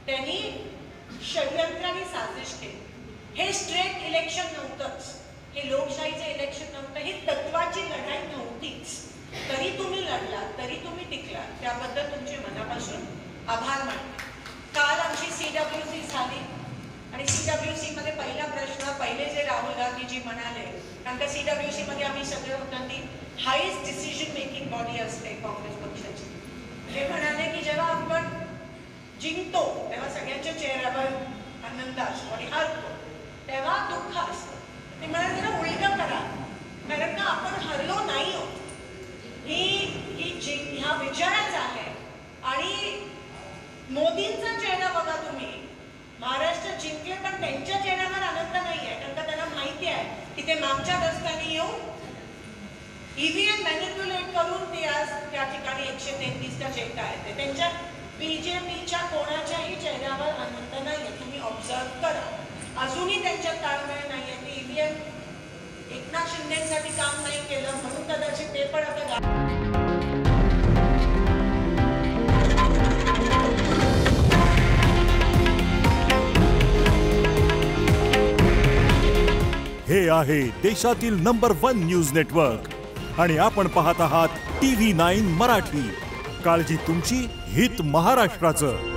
त्यांनी षडयंत्राने साजिश केली. हे स्ट्रेट इलेक्शन नव्हतंच, हे लोकशाहीचं इलेक्शन नव्हतं, ही तत्वाची लढाई नव्हतीच. तरी तुम्ही लढलात, तरी तुम्ही टिकलात, त्याबद्दल तुमचे मनापासून आभार मानते. काल आमची CWC झाली आणि CWC मध्ये पहिला प्रश्न, पहिले जे राहुल गांधीजी म्हणाले, कारण का CWC मध्ये आम्ही सगळे होतो ती हायेस्ट डिसिजन मेकिंग बॉडी असते काँग्रेस पक्षाची. ते म्हणाले की जेव्हा आपण जिंकतो तेव्हा सगळ्यांच्या चेहऱ्यावर आनंद असतो आणि हरतो तेव्हा दुःख असतं. ते म्हणाले जरा उलटं करा, कारण का आपण हरलो नाही आहोत, ही ह्या विजयाचा आहे. आणि मोदींचा चेहरा बघा तुम्ही, महाराष्ट्र जिंकले पण त्यांच्या चेहऱ्यावर आनंद नाही आहे, कारण का त्यांना माहिती आहे की ते मागच्या रस्त्याने येऊन EVM मॅनिप्युलेट करून ते आज त्या ठिकाणी 133च्या जिंकता आहेत. त्यांच्या BJPच्या कोणाच्याही चेहऱ्यावर आनंद नाहीये. तुम्ही ऑब्झर्व करा, अजूनही त्यांच्यात ताळमेळ नाहीये. ते EVM एकनाथ शिंदेसाठी काम नाही केलं म्हणून कदाचित ते पण आता हे आहे देशातील नंबर 1 न्यूज नेटवर्क आणि आपण पाहत आहात TV9 मराठी. काळजी तुमची, हित महाराष्ट्राचं.